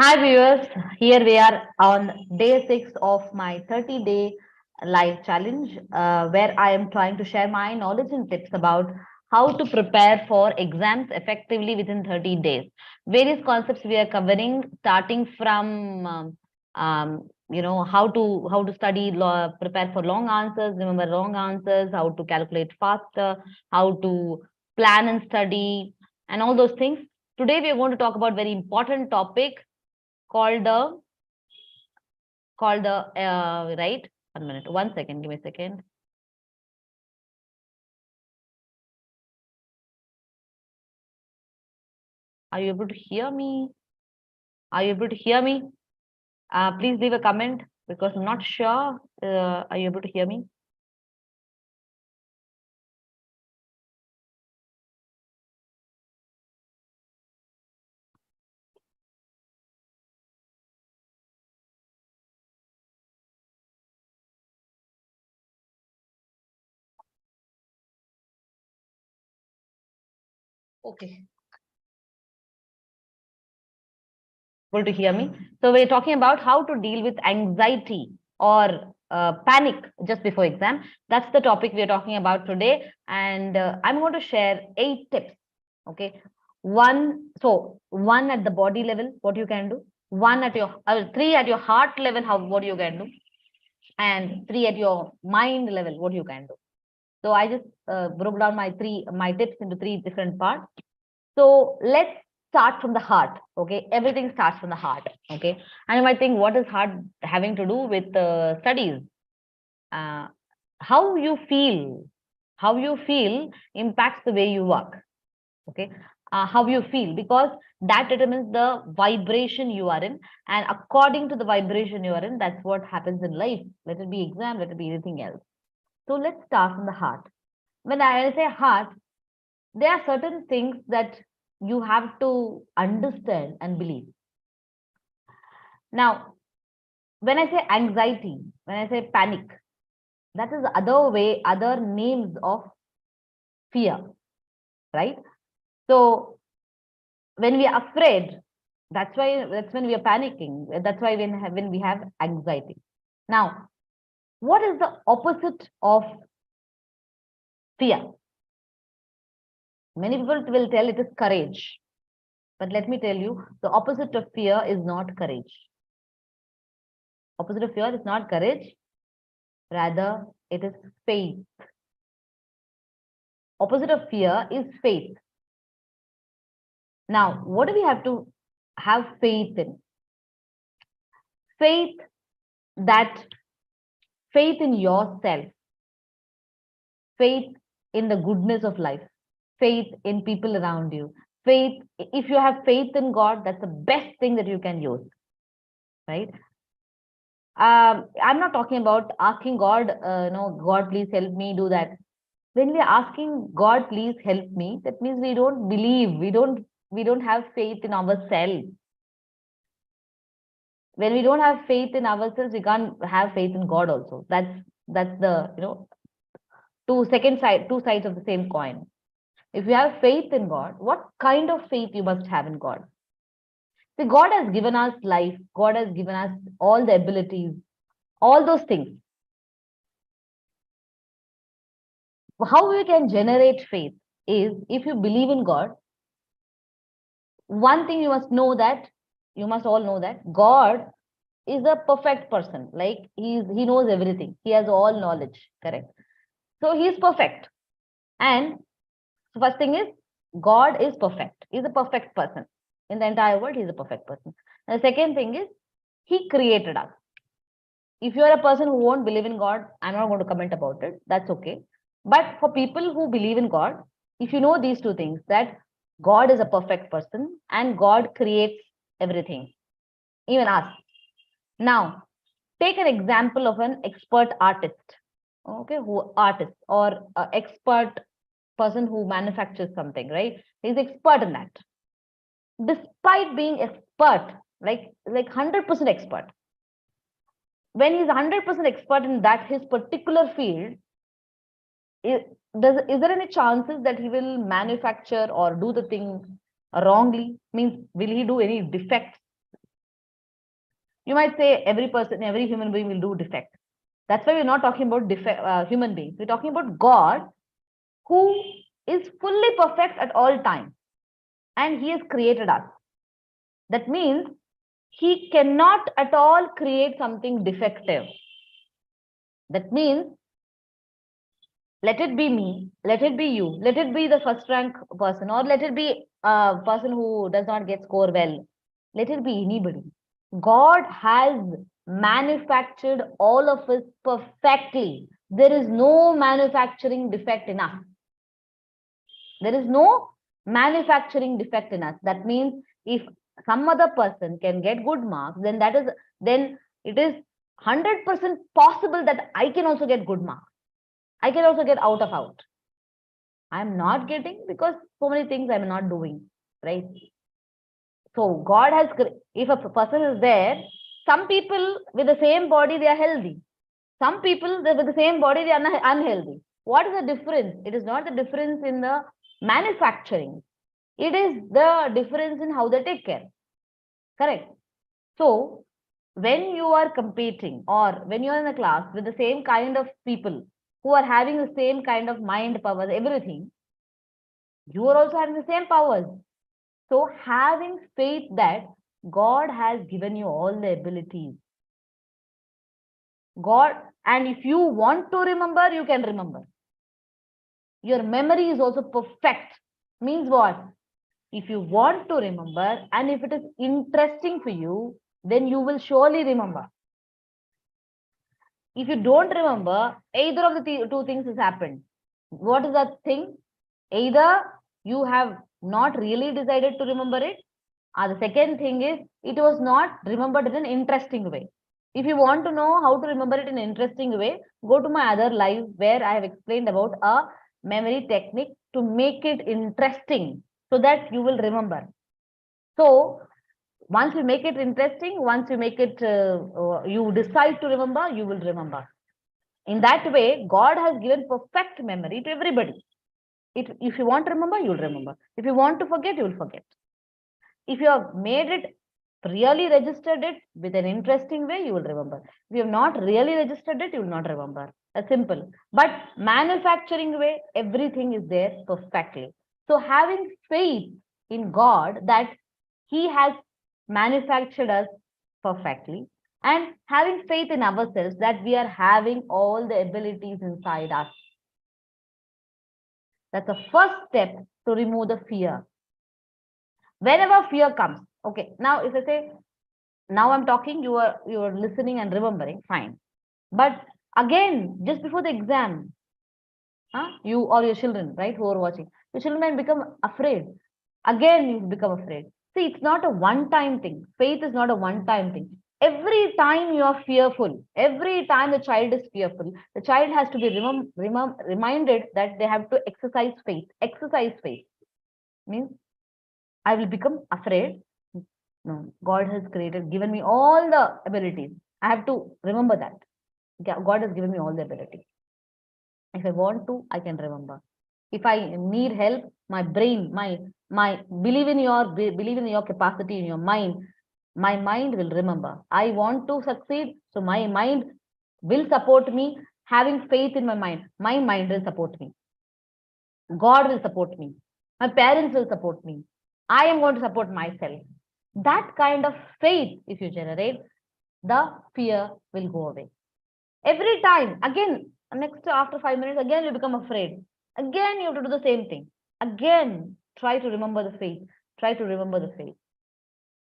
Hi viewers, here we are on day 6 of my 30-day live challenge where I am trying to share my knowledge and tips about how to prepare for exams effectively within 30 days. Various concepts we are covering starting from how to study prepare for long answers, remember long answers, how to calculate faster, how to plan and study and all those things. Today we are going to talk about very important topic called the right 1 minute, 1 second, give me a second. Are you able to hear me? Please leave a comment because I'm not sure. Are you able to hear me? Okay. Able to hear me? So we're talking about how to deal with anxiety or panic just before exam. That's the topic we're talking about today, and I'm going to share 8 tips. Okay, one at the body level, what you can do. One at your three at your heart level, how what you can do, and three at your mind level, what you can do. So I just broke down my tips into 3 different parts. So let's start from the heart. Okay, everything starts from the heart. Okay, and you might think, what is heart having to do with studies? Uh, how you feel, how you feel impacts the way you work. Okay, how you feel, because that determines the vibration you are in, and according to the vibration you are in, that's what happens in life. Let it be exam, let it be anything else. So let's start from the heart. When I say heart, there are certain things that you have to understand and believe. Now, when I say anxiety, when I say panic, that is other names of fear, right? So when we are afraid, that's when we are panicking. That's why when we have anxiety. Now, what is the opposite of fear? Many people will tell it is courage. But let me tell you, the opposite of fear is not courage. Opposite of fear is not courage, rather it is faith. Opposite of fear is faith. Now, what do we have to have faith in? Faith that faith in yourself, faith in the goodness of life, faith in people around you, faith. If you have faith in God, that's the best thing that you can use, right? I'm not talking about asking God, God, please help me do that. When we are asking God, please help me, that means we don't believe, we don't have faith in ourselves. When we don't have faith in ourselves, we can't have faith in God also. That's the two sides of the same coin. If you have faith in God, what kind of faith you must have in God? See, God has given us life, God has given us all the abilities, all those things. How we can generate faith is, if you believe in God, one thing you must all know that God is a perfect person. Like he knows everything. He has all knowledge, correct? So he is perfect. And first thing is, God is perfect. He's a perfect person. In the entire world, he's a perfect person. And the second thing is, he created us. If you are a person who won't believe in God, I'm not going to comment about it. That's okay. But for people who believe in God, if you know these two things, that God is a perfect person and God creates everything, even us. Now, take an example of an expert artist, okay, who artist or expert person who manufactures something, right? He's expert in that. Despite being expert, like 100% expert, when he's 100% expert in that his particular field, is, is there any chances that he will manufacture or do the thing wrongly? Means, will he do any defects? You might say every person, every human being will do defect. That's why we're not talking about human beings. We're talking about God, who is fully perfect at all times, and He has created us. That means He cannot at all create something defective. That means, let it be me, let it be you, let it be the first rank person, or let it be a person who does not get score well, let it be anybody. God has manufactured all of us perfectly. There is no manufacturing defect in us. There is no manufacturing defect in us. That means if some other person can get good marks, then it is 100% possible that I can also get good marks. I can also get out of out. I'm not getting because so many things I'm not doing, right? So God has, if a person is there, some people with the same body, they are healthy. Some people with the same body, they are unhealthy. What is the difference? It is not the difference in the manufacturing. It is the difference in how they take care. Correct. So when you are competing or when you are in a class with the same kind of people who are having the same kind of mind powers, everything, you are also having the same powers. So having faith that God has given you all the abilities. God, and if you want to remember, you can remember. Your memory is also perfect. Means what? If you want to remember and if it is interesting for you, then you will surely remember. If you don't remember, either of the two things has happened. What is that thing? Either you have not really decided to remember it, or the second thing is it was not remembered in an interesting way. If you want to know how to remember it in an interesting way, go to my other live where I have explained about a memory technique to make it interesting so that you will remember. So once you make it interesting, once you make it, you decide to remember, you will remember. In that way, God has given perfect memory to everybody. If you want to remember, you will remember. If you want to forget, you will forget. If you have made it, really registered it with an interesting way, you will remember. If you have not really registered it, you will not remember. That's simple. But manufacturing way, everything is there perfectly. So having faith in God that He has manufactured us perfectly, and having faith in ourselves that we are having all the abilities inside us. That's the first step to remove the fear. Whenever fear comes, okay, now if I say, now I'm talking, you are listening and remembering, fine. But again, just before the exam, you or your children, right, who are watching, your children might become afraid. Again, you become afraid. See, it's not a one-time thing. Faith is not a one-time thing. Every time you are fearful, every time the child is fearful, the child has to be reminded that they have to exercise faith. Exercise faith means I will become afraid. No, God has given me all the abilities. I have to remember that. God has given me all the abilities. If I want to, I can remember. If I need help, my brain, my believe in your capacity in your mind, my mind will remember. I want to succeed, so my mind will support me. Having faith in my mind will support me. God will support me. My parents will support me. I am going to support myself. That kind of faith, if you generate, the fear will go away. Every time, again, next after 5 minutes, again you become afraid. Again, you have to do the same thing. Again, try to remember the faith. Try to remember the faith.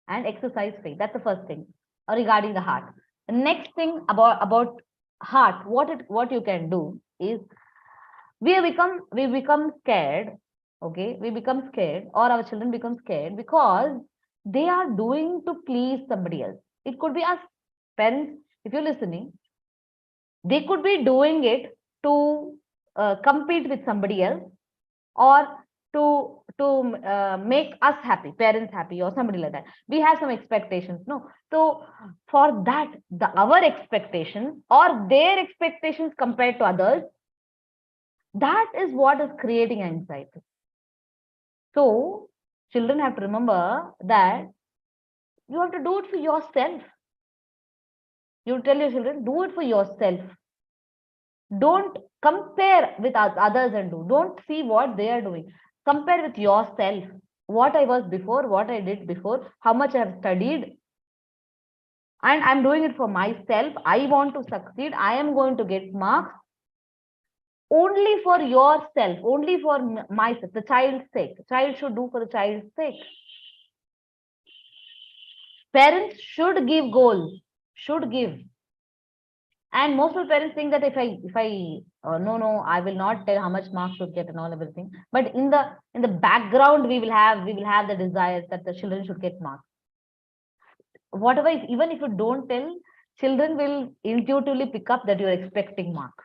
And exercise faith. That's the first thing regarding the heart. The next thing about heart, what you can do is we become scared. Okay, we become scared, or our children become scared because they are doing to please somebody else. It could be us parents. If you're listening, they could be doing it to compete with somebody else, or to make us happy, parents happy, or somebody like that. We have some expectations, no? So for that, our expectations or their expectations compared to others, that is what is creating anxiety. So children have to remember that you have to do it for yourself. You tell your children, do it for yourself. Don't compare with others and do. Don't see what they are doing. Compare with yourself. What I was before, what I did before, how much I have studied, and I'm doing it for myself. I want to succeed. I am going to get marks only for yourself, only for myself, the child's sake. The child should do for the child's sake. Parents should give goals, should give. And most of the parents think that if I no, I will not tell how much marks should get and all everything. But in the background, we will have the desires that the children should get marks. Whatever, even if you don't tell, children will intuitively pick up that you're expecting marks.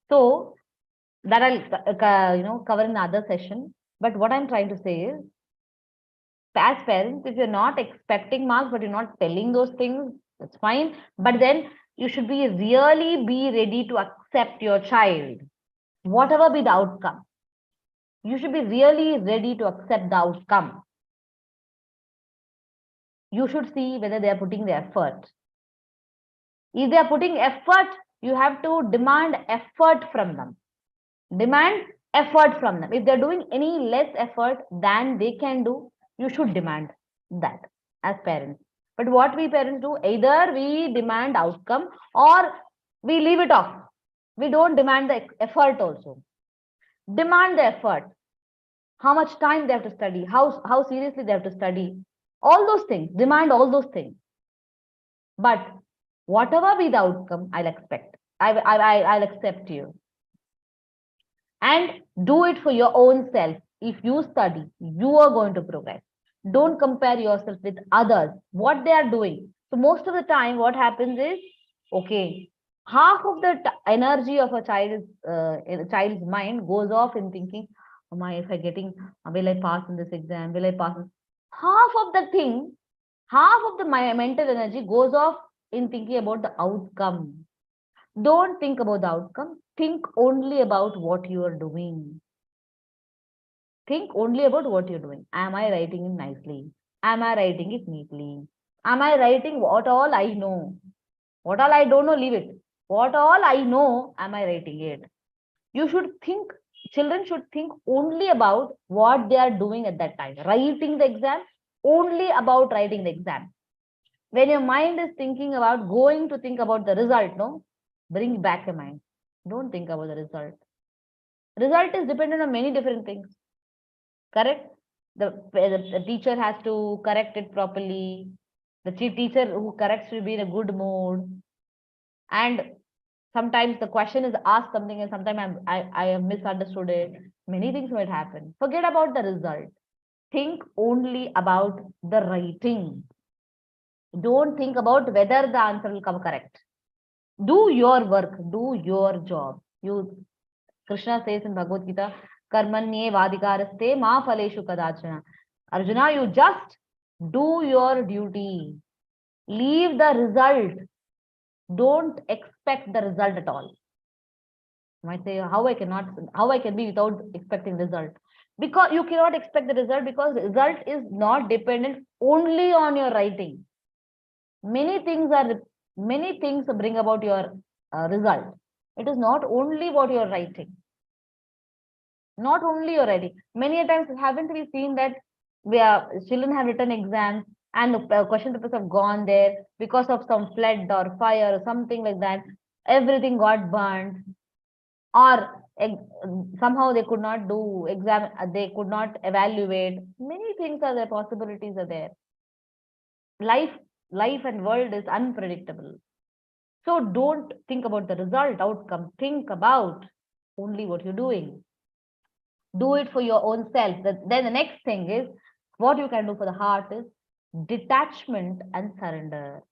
So that I'll cover in another session. But what I'm trying to say is, as parents, if you're not expecting marks but you're not telling those things, that's fine. But then you should really be ready to accept your child, whatever be the outcome. You should be really ready to accept the outcome. You should see whether they are putting the effort. If they are putting effort, you have to demand effort from them. Demand effort from them. If they're doing any less effort than they can do, you should demand that as parents. But what we parents do, either we demand outcome or we leave it off. We don't demand the effort also. Demand the effort. How much time they have to study, how seriously they have to study, all those things. Demand all those things. But whatever be the outcome, I'll expect. I'll accept you. And do it for your own self. If you study, you are going to progress. Don't compare yourself with others, what they are doing. So most of the time, what happens is, okay, half of the energy of a child's mind goes off in thinking, oh my, if I getting, will I pass in this exam? Will I pass? Half of the mental energy goes off in thinking about the outcome. Don't think about the outcome. Think only about what you are doing. Think only about what you're doing. Am I writing it nicely? Am I writing it neatly? Am I writing what all I know? What all I don't know, leave it. What all I know, am I writing it? You should think, children should think only about what they are doing at that time. Writing the exam, only about writing the exam. When your mind is thinking about, going to think about the result, no? Bring back your mind. Don't think about the result. Result is dependent on many different things. Correct? The teacher has to correct it properly. The teacher who corrects will be in a good mood. And sometimes the question is asked something and sometimes I have misunderstood it. Many things might happen. Forget about the result. Think only about the writing. Don't think about whether the answer will come correct. Do your work. Do your job. Krishna says in Bhagavad Gita, Karmanye vadikaraste ma phaleshu kadachana. Arjuna, you just do your duty. Leave the result. Don't expect the result at all. You might say, how I can be without expecting result? Because you cannot expect the result, because result is not dependent only on your writing. Many things bring about your result. It is not only what you are writing. Not only your writing. Many times haven't we seen that children have written exams and the question papers have gone there because of some flood or fire or something like that. Everything got burned, or somehow they could not do exam, they could not evaluate. Many things are there, possibilities are there. Life and world is unpredictable. So don't think about the result, outcome. Think about only what you're doing. Do it for your own self. Then the next thing is, what you can do for the heart is detachment and surrender.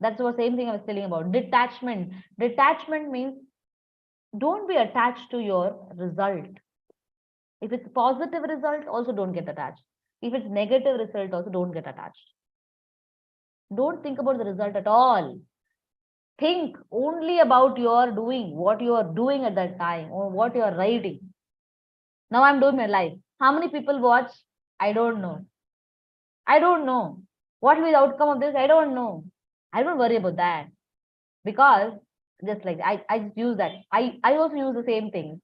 That's the same thing I was telling about. Detachment. Detachment means don't be attached to your result. If it's positive result, also don't get attached. If it's negative result, also don't get attached. Don't think about the result at all. Think only about your doing, what you are doing at that time, or what you are writing. Now I'm doing my life. How many people watch? I don't know. I don't know. What will be the outcome of this? I don't know. I don't worry about that, because just like I just use that. I also use the same thing,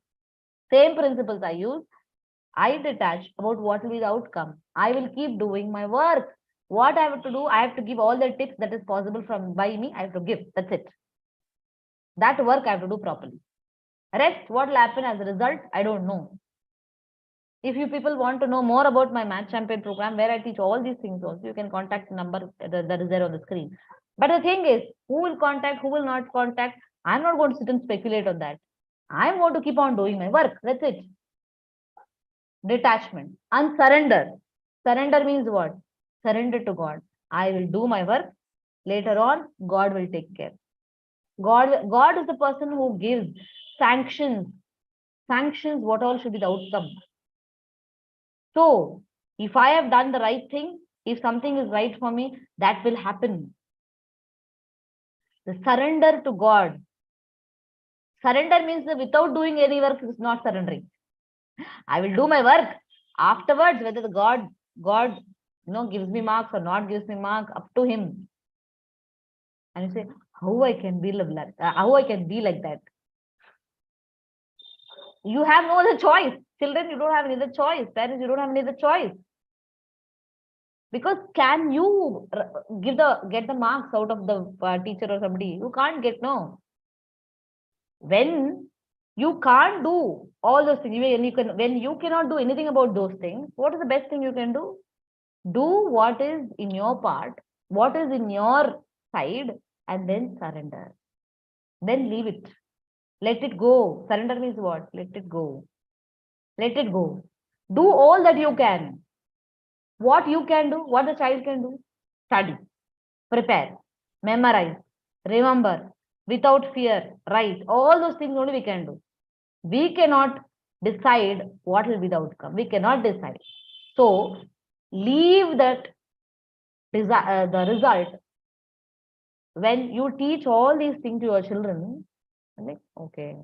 same principles I use. I detach about what will be the outcome. I will keep doing my work. What I have to do, I have to give all the tips that is possible from by me. I have to give. That's it. That work I have to do properly. Rest, what will happen as a result, I don't know. If you people want to know more about my Math Champion program, where I teach all these things also, you can contact the number that is there on the screen. But the thing is, who will contact, who will not contact, I'm not going to sit and speculate on that. I'm going to keep on doing my work. That's it. Detachment and surrender. Surrender means what? Surrender to God. I will do my work. Later on, God will take care. God is the person who gives sanctions what all should be the outcome. So, if I have done the right thing, if something is right for me, that will happen. The surrender to God. Surrender means that without doing any work is not surrendering. I will do my work. Afterwards, whether the God gives me marks or not gives me mark, up to him. And you say, how I can be like that? You have no other choice. Children, you don't have any other choice. Parents, you don't have any other choice. Because can you get the marks out of the teacher or somebody? You can't get, no. When you can't do all those things, when you cannot do anything about those things, what is the best thing you can do? Do what is in your part, what is in your side, and then surrender. Then leave it. Let it go. Surrender means what? Let it go. Let it go. Do all that you can. What you can do, what the child can do. Study, prepare, memorize, remember, without fear, write. All those things only we can do. We cannot decide what will be the outcome. We cannot decide. So, leave that the result. When you teach all these things to your children, like, okay.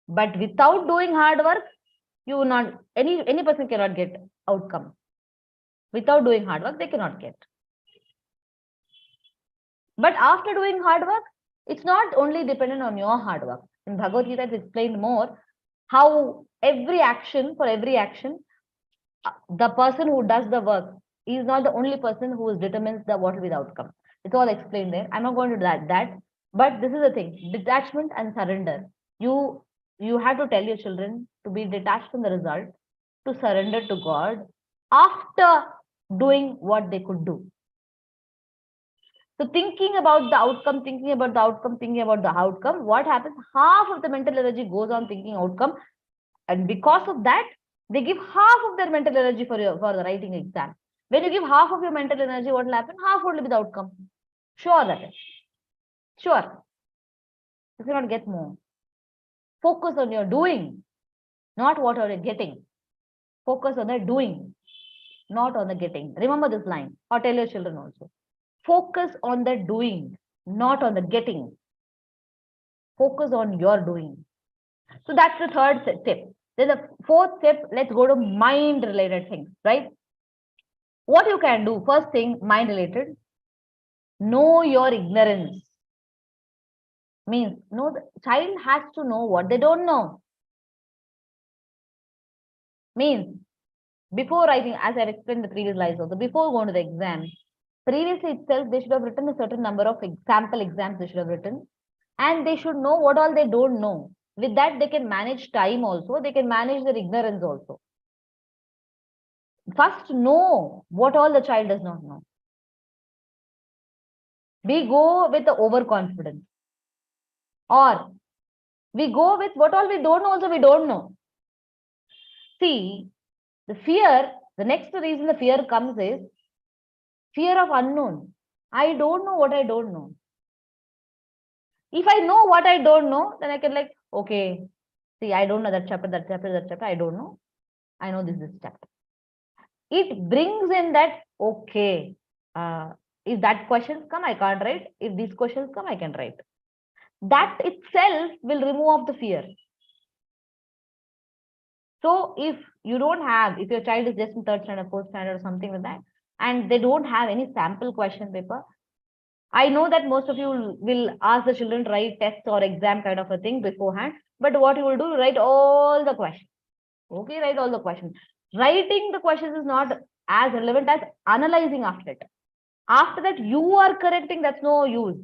But without doing hard work, you will not, any person cannot get outcome. Without doing hard work, they cannot get. But after doing hard work, it's not only dependent on your hard work. In Bhagavad Gita, it's explained more how for every action, the person who does the work is not the only person who determines what will be the outcome. It's all explained there. I'm not going to do that. But this is the thing: detachment and surrender. You have to tell your children to be detached from the result, to surrender to God after doing what they could do. So thinking about the outcome, what happens? Half of the mental energy goes on thinking outcome, and because of that, they give half of their mental energy for the writing exam. When you give half of your mental energy, what will happen? Half will be the outcome. Sure, that is. Sure. You cannot get more. Focus on your doing, not what are you getting. Focus on the doing, not on the getting. Remember this line, or tell your children also. Focus on the doing, not on the getting. Focus on your doing. So that's the third tip. Then the fourth tip, let's go to mind related things, right? What you can do, first thing, mind related, know your ignorance. Means, the child has to know what they don't know. Means, before writing, as I've explained the previous slides also, before going to the exam, previously itself, they should have written a certain number of sample exams they should have written. And they should know what all they don't know. With that, they can manage time also. They can manage their ignorance also. First, know what all the child does not know. We go with the overconfidence. Or we go with what all we don't know also we don't know. See, the fear, the next reason the fear comes is fear of unknown. I don't know what I don't know. If I know what I don't know, then I can okay, see, I don't know that chapter, I don't know. I know this chapter. It brings in that, okay, if that questions come, I can't write. If these questions come, I can write. That itself will remove off the fear. So if you don't have, if your child is just in third standard, fourth standard or something like that, and they don't have any sample question paper. I know that most of you will ask the children to write tests or exam kind of a thing beforehand, but what you will do, write all the questions. Okay, write all the questions. Writing the questions is not as relevant as analyzing after it. After that, you are correcting, that's no use.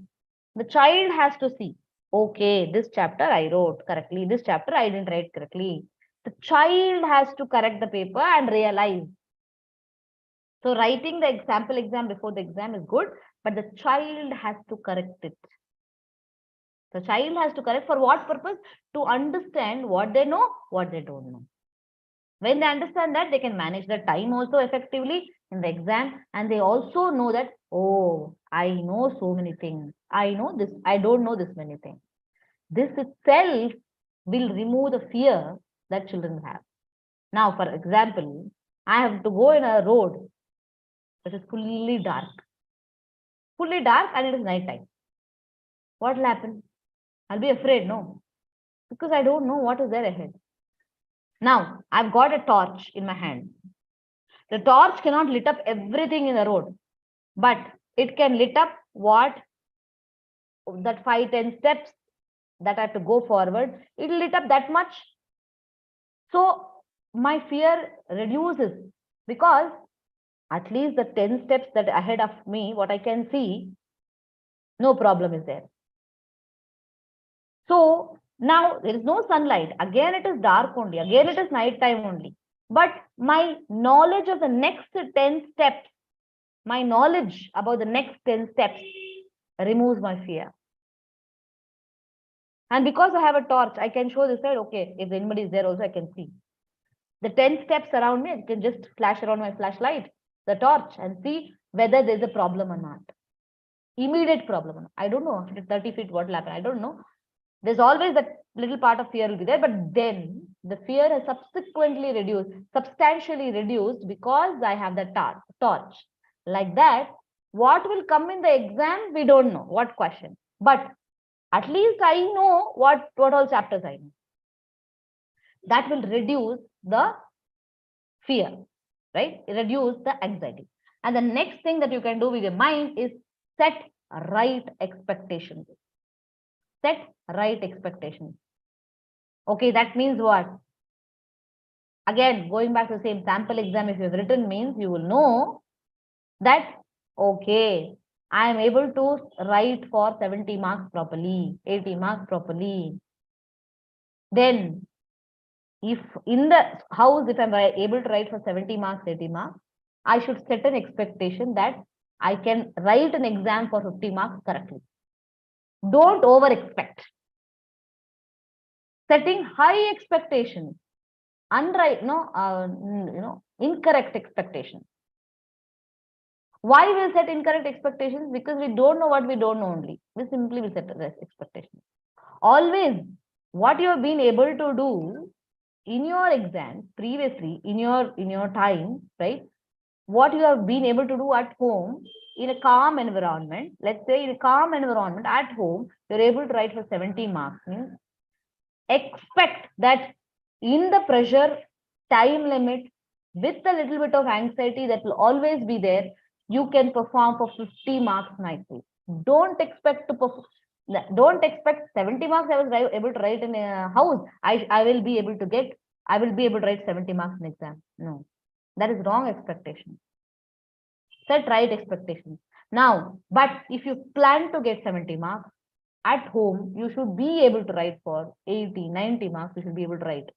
The child has to see, okay, this chapter I wrote correctly, this chapter I didn't write correctly. The child has to correct the paper and realize. So writing the sample exam before the exam is good, but the child has to correct it. The child has to correct for what purpose? To understand what they know, what they don't know. When they understand that, they can manage the time also effectively in the exam, and they also know that, oh, I know so many things. I know this, I don't know this many things. This itself will remove the fear that children have. Now, for example, I have to go in a road that is fully dark and it is night time. What will happen? I'll be afraid, no, because I don't know what is there ahead. Now, I've got a torch in my hand. The torch cannot lit up everything in the road, but it can lit up what that 5-10 steps that I have to go forward. It will lit up that much. So my fear reduces because at least the 10 steps that ahead of me, what I can see, no problem is there. So now there is no sunlight. Again, it is dark only. Again, it is night time only. But my knowledge of the next 10 steps, my knowledge about the next 10 steps removes my fear. And because I have a torch, I can show this side, okay, if anybody is there also, I can see. The 10 steps around me, I can just flash around my flashlight, the torch, and see whether there's a problem or not. Immediate problem. I don't know, after 30 feet, what will happen? I don't know. There's always that little part of fear will be there, but then the fear has subsequently reduced, substantially reduced because I have the torch. Like that, what will come in the exam, we don't know, what question. But at least I know what all chapters I know. That will reduce the fear, right? Reduce the anxiety. And the next thing that you can do with your mind is set right expectations. Set right expectations. Okay, that means what? Again, going back to the same sample exam, if you've written means you will know that, okay, I am able to write for 70 marks properly, 80 marks properly. Then, if in the house, if I'm able to write for 70 marks, 80 marks, I should set an expectation that I can write an exam for 50 marks correctly. Don't over expect. Setting high expectations, incorrect expectations. Why we set incorrect expectations? Because we don't know what we don't know only. We simply will set expectations. Always, what you have been able to do in your exams previously, in your time, right? What you have been able to do at home in a calm environment, let's say in a calm environment at home, you're able to write for 70 marks. Means expect that in the pressure, time limit, with a little bit of anxiety that will always be there, you can perform for 50 marks nicely. Don't expect to perform. Don't expect 70 marks I was able to write in a house. I will be able to write 70 marks in exam. No, that is wrong expectation. Set right expectations. Now, but if you plan to get 70 marks, at home, you should be able to write for 80, 90 marks, you should be able to write.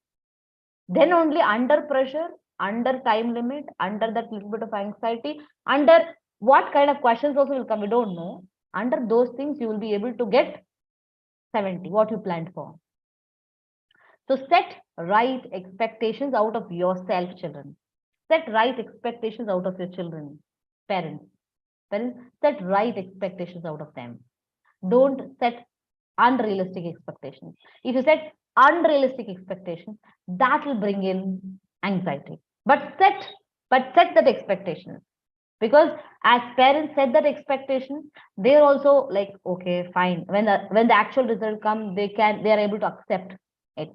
Then only under pressure, under time limit, under that little bit of anxiety, under what kind of questions also will come, we don't know. Under those things, you will be able to get 70, what you planned for. So set right expectations out of yourself, children. Set right expectations out of your children, parents. Parents, set right expectations out of them. Don't set unrealistic expectations. If you set unrealistic expectations, that will bring in anxiety. But set that expectation. Because as parents set that expectation, they're also like, okay, fine. When the actual result comes, they are able to accept it.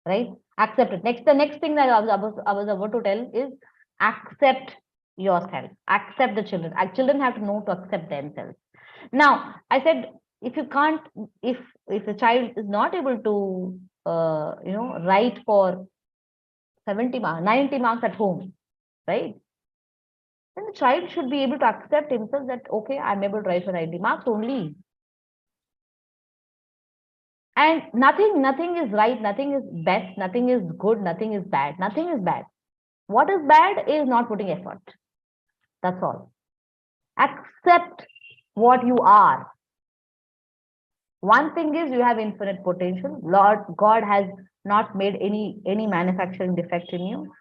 Right? Accept it. The next thing that I was about to tell is accept yourself. Accept the children. Children have to know to accept themselves. Now, I said, if you can't, if the child is not able to, write for 70 marks, 90 marks at home, right? Then the child should be able to accept himself that, okay, I'm able to write for 90 marks only. And nothing is right, nothing is best, nothing is good, nothing is bad, nothing is bad. What is bad is not putting effort. That's all. Accept what you are. One thing is you have infinite potential. Lord God has not made any manufacturing defect in you.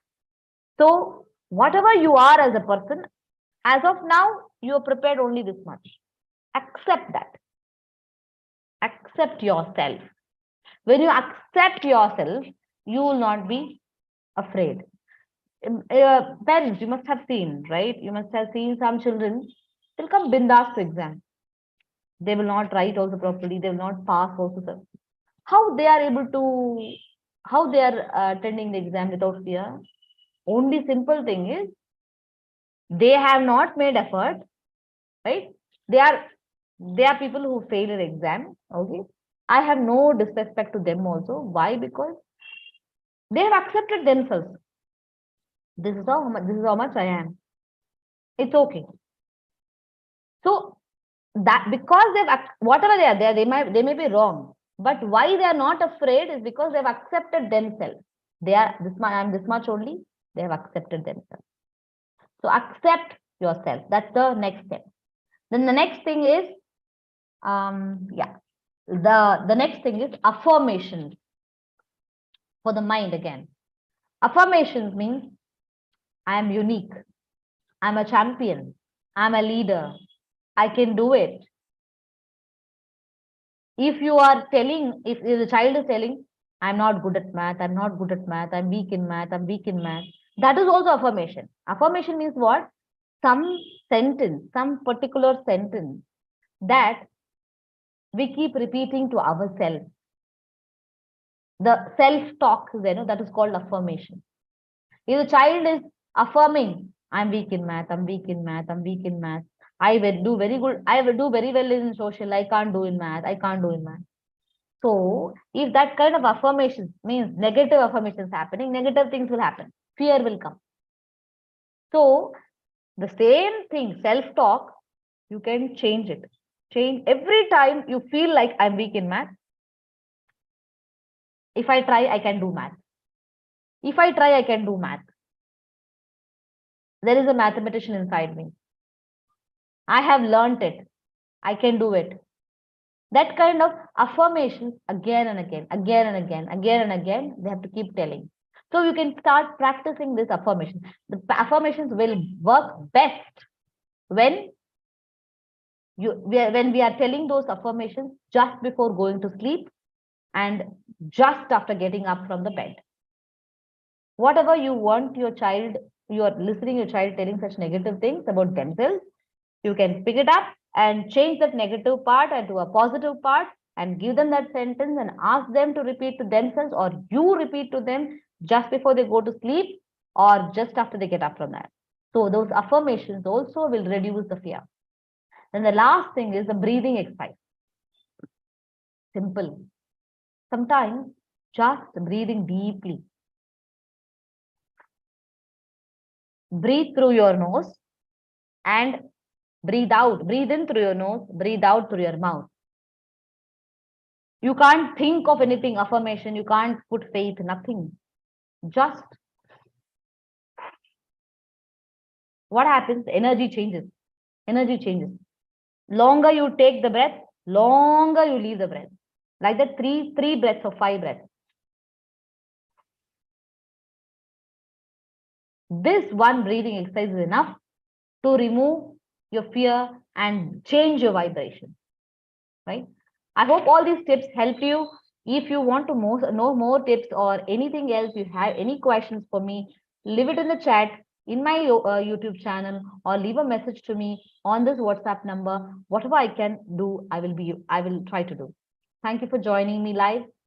So whatever you are as a person, as of now, you are prepared only this much. Accept that. Accept yourself. When you accept yourself, you will not be afraid. Parents, you must have seen, right? You must have seen some children, they'll come bindas to exam. They will not write also properly. They will not pass also. How they are able to, how they are attending the exam without fear? Only simple thing is, they have not made effort, right? They are people who fail an exam. Okay, I have no disrespect to them also. Why? Because they have accepted themselves. This is how much I am. It's okay. So that, because they've, whatever they are there, they may be wrong, but why they are not afraid is because they've accepted themselves. They are this much, I'm this much only. They have accepted themselves. So accept yourself. That's the next step. Then the next thing is, the next thing is affirmations for the mind again. Affirmations means I am unique. I'm a champion. I'm a leader. I can do it. If you are telling, if the child is telling, I'm not good at math, I'm not good at math, I'm weak in math, I'm weak in math, that is also affirmation. Affirmation means what? Some sentence, some particular sentence that we keep repeating to ourselves. The self-talk, that is called affirmation. If the child is affirming, I'm weak in math, I'm weak in math, I'm weak in math, I will do very good, I will do very well in social, I can't do in math, I can't do in math. So if that kind of affirmation means negative affirmations happening, negative things will happen. Fear will come. So the same thing, self-talk, you can change it. Change every time you feel like I'm weak in math. If I try, I can do math. If I try, I can do math. There is a mathematician inside me. I have learnt it. I can do it. That kind of affirmations again and again, again and again, again and again, they have to keep telling. So you can start practicing this affirmation. The affirmations will work best when we are telling those affirmations just before going to sleep and just after getting up from the bed. Whatever you want your child, you are listening your child telling such negative things about themselves, you can pick it up and change that negative part into a positive part and give them that sentence and ask them to repeat to themselves, or you repeat to them just before they go to sleep or just after they get up from that. So those affirmations also will reduce the fear. Then the last thing is the breathing exercise. Simple. Sometimes just breathing deeply. Breathe through your nose and breathe out. Breathe in through your nose, breathe out through your mouth. You can't think of anything, affirmation, you can't put faith, nothing. Just what happens? Energy changes. Energy changes. Longer you take the breath, longer you leave the breath. Like that, three breaths or 5 breaths. This one breathing exercise is enough to remove your fear and change your vibration. Right? I hope all these tips help you. If you want to know more tips or anything else, you have any questions for me, leave it in the chat in my YouTube channel or leave a message to me on this WhatsApp number. Whatever I can do, I will try to do. Thank you for joining me live.